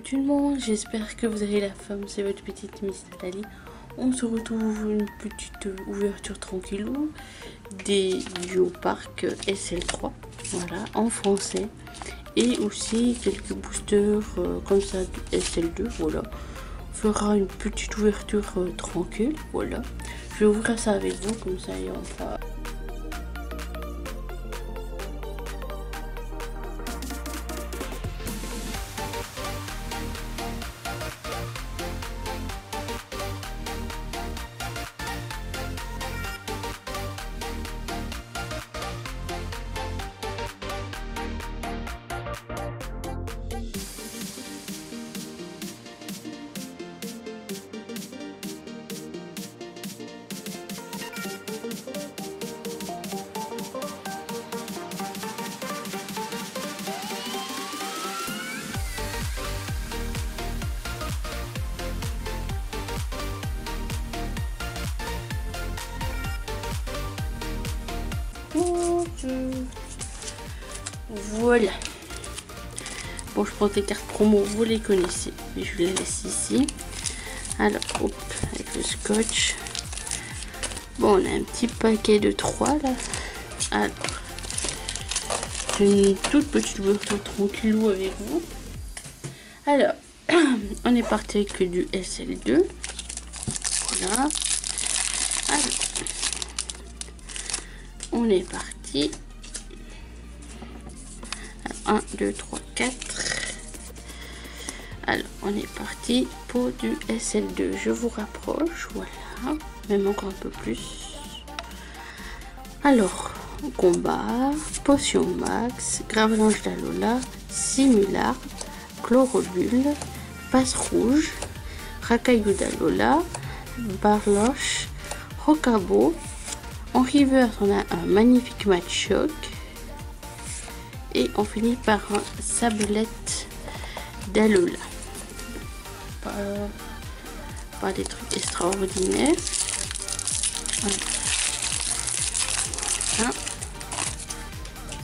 tout le monde, j'espère que vous avez la forme, c'est votre petite Miss Nathalie. On se retrouve une petite ouverture tranquillou des Geopark SL3, voilà, en français. Et aussi quelques boosters comme ça du SL2, voilà. On fera une petite ouverture tranquille, voilà. Je vais ouvrir ça avec vous, comme ça et on va... Voilà. Bon, je prends des cartes promo, vous les connaissez, mais je les laisse ici. Alors, hop, avec le scotch. Bon, on a un petit paquet de 3 là. Alors, une toute petite ouverture tranquillou avec vous. Alors, on est parti avec du SL2. Voilà. Alors, on est parti. 1, 2, 3, 4. Alors, on est parti pour du SL2. Je vous rapproche, voilà. Même encore un peu plus. Alors, combat, potion max, gravelange d'Alola, simular, chlorobule, passe rouge, racaillou d'Alola, barloche, rocabo. En reverse, on a un magnifique match choc. Et on finit par un sablette d'Alola. Pas des trucs extraordinaires. Voilà.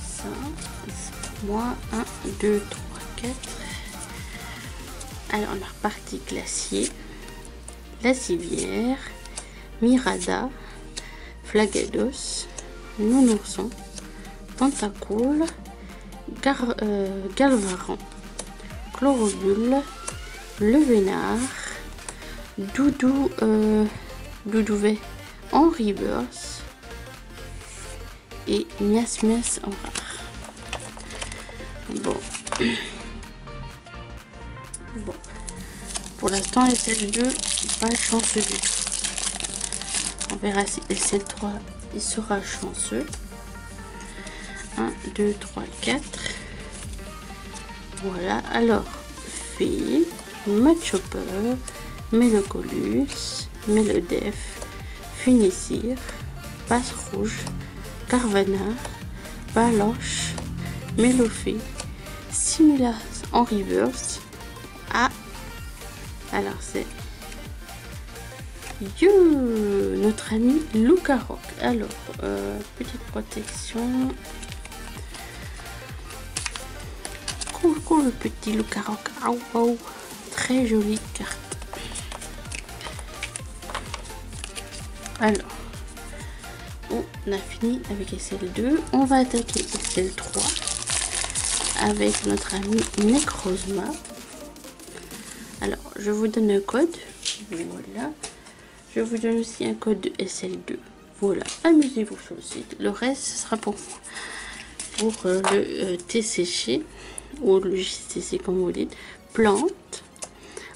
Ça, c'est moi. 1, 2, 3, 4. Alors, on a reparti glacier, la civière, Mirada, Flagados, Nounourson, Pentacool, Galvaran, Chlorobule, Le Vénard, Doudouvet en reverse et Mias Mias en rare. Bon. Bon. Pour l'instant, SL2, pas chanceux du tout. On verra si SL3 il sera chanceux. 1, 2, 3, 4. Voilà, alors, Fée, Matchopper, Mélocolus, Mélodef, Funissir, Passe Rouge, Carvana, Baloche, Mélofée, Simulas en reverse. Ah, alors c'est notre ami Lucaroc. Alors, petite protection. Cool, le petit Lucaroc. Wow, très jolie carte. Alors, on a fini avec SL2. On va attaquer SL3 avec notre ami Necrozma. Alors, je vous donne un code. Voilà. Je vous donne aussi un code de SL2. Voilà, amusez-vous sur le site. Le reste, ce sera pour le TCG ou le JCC comme vous dites. Plante,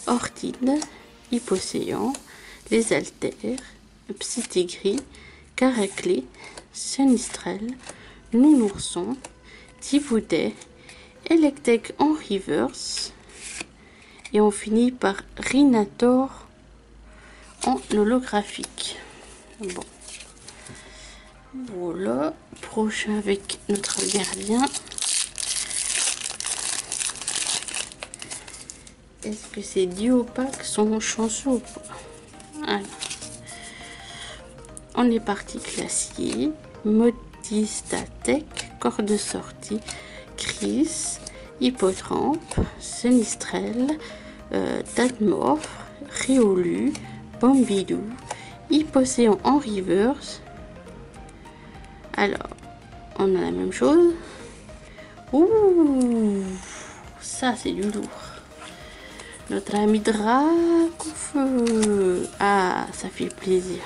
Ortide, Hypocéan, les Altères, Psytigris, Caraclé, Sinistrel, Nounourson, Tivoudet, Electek en reverse. Et on finit par Rhinator en holographique. Bon, voilà, prochain avec notre gardien. Est-ce que ces Geopark sont chanceux ou pas? Alors, on est parti glacier, Modistatec, corps de sortie, Chris, Hippotrampe, Sinistrel, Tatmorph, Riolu, Bambidou, Hypocéan en reverse. Alors, on a la même chose. Ouh, ça c'est du lourd. Notre ami Dracofeu. Ah, ça fait plaisir.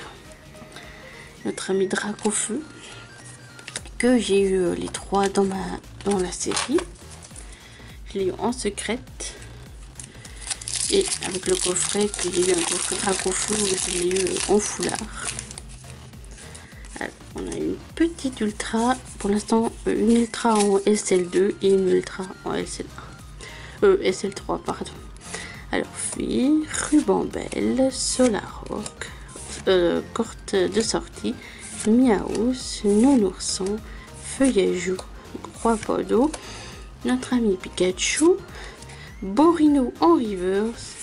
Notre ami Dracofeu. Que j'ai eu les 3 dans la série. Je l'ai eu en secrète. Et avec le coffret, que j'ai eu un coffret Dracofeu, je l'ai eu en foulard. Alors, on a une petite ultra. Pour l'instant, une ultra en SL2 et une ultra en SL1. SL3, pardon. Alors, fille, Rubambelle, Solarrock, Corte de sortie, Miaus, Nounourson, Feuillajou, Croix-Podo, notre ami Pikachu, Borino en reverse,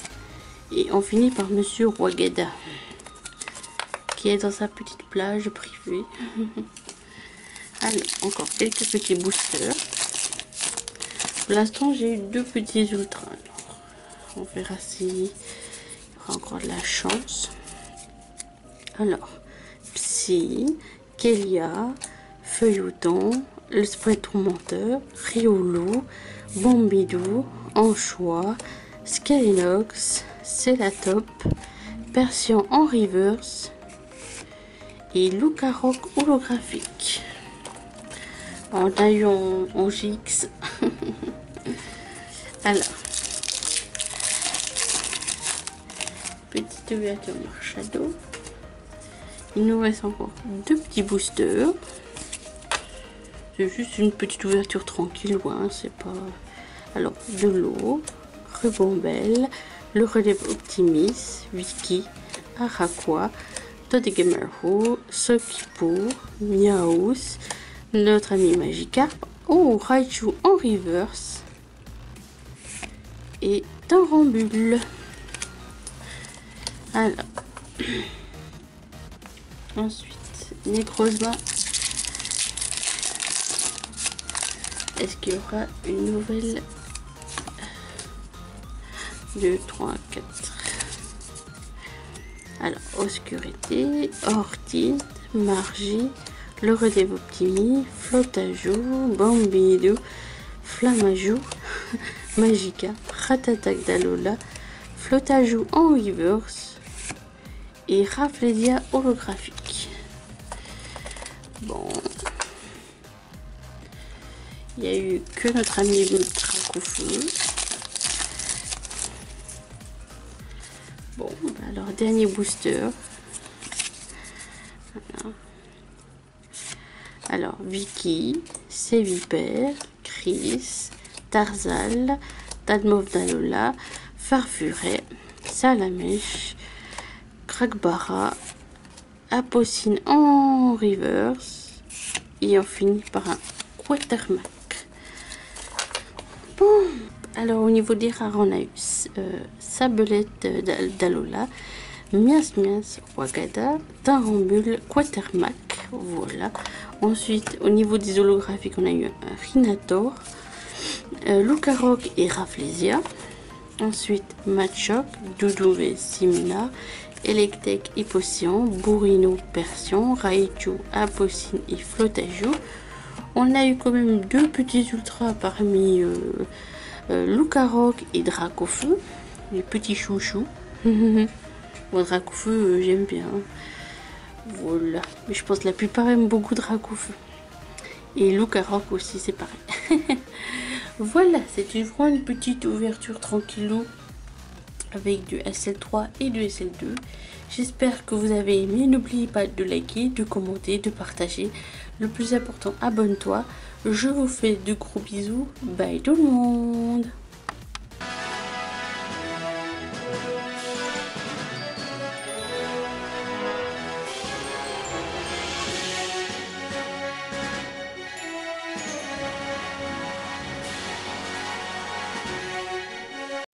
et on finit par Monsieur Wageda, qui est dans sa petite plage privée. Alors, encore quelques petits boosters. Pour l'instant, j'ai eu 2 petits ultras. On verra s'il y aura encore de la chance. Alors, Psy, Kelia, Feuilleton, le spray tourmenteur, Riolu, Bambidou, Anchois, Skylox, Celatop, Persian en reverse et Lucaroc holographique. On a eu en GX. Alors, petite ouverture Marshadow. Il nous reste encore 2 petits boosters. C'est juste une petite ouverture tranquille, hein, c'est pas... Alors, de l'eau, Rubambelle, le relève Optimis, Vicky, Araqua, Todgemerho, Sokipo, Miaus, notre ami Magikarp, oh, Raichu en reverse, et Tarambule. Alors, ensuite, Necrozma. Est-ce qu'il y aura une nouvelle? 2, 3, 4. Alors, Obscurité, Ortide, Margie, le relève Optimi, Flotajou, Bambidou, Flamajou, Magica, Ratatac d'Alola, Flotajou en reverse et Rafflesia holographique. Bon, il n'y a eu que notre ami Dracofeu. Bon, alors dernier booster. Voilà. Alors Vicky, Sévipère, Chris, Tarzal, Tadmov d'Alola, Farfuret, Salamèche, Krakbara, Apocine en reverse et on finit par un Quatermac. Bon, alors au niveau des rares, on a eu Sabelette d'Alola, Mias Wagada, Tarambule, Quatermac, voilà. Ensuite, au niveau des holographiques, on a eu un Rhinator, Lucaroc et Rafflesia. Ensuite, Machoc, Doudouvé, Simina, Electek, Hypocéan, Bourrino, Persian, Raichu, Apocine et Flotajou. On a eu quand même 2 petits ultras parmi Lucaroc et Dracofeu, les petits chouchous. Bon, Dracofeu, j'aime bien. Voilà, mais je pense que la plupart aiment beaucoup Dracofeu. Et Lucaroc aussi, c'est pareil. Voilà, c'était vraiment une petite ouverture tranquillou avec du SL3 et du SL2. J'espère que vous avez aimé. N'oubliez pas de liker, de commenter, de partager. Le plus important, abonne-toi. Je vous fais de gros bisous. Bye tout le monde.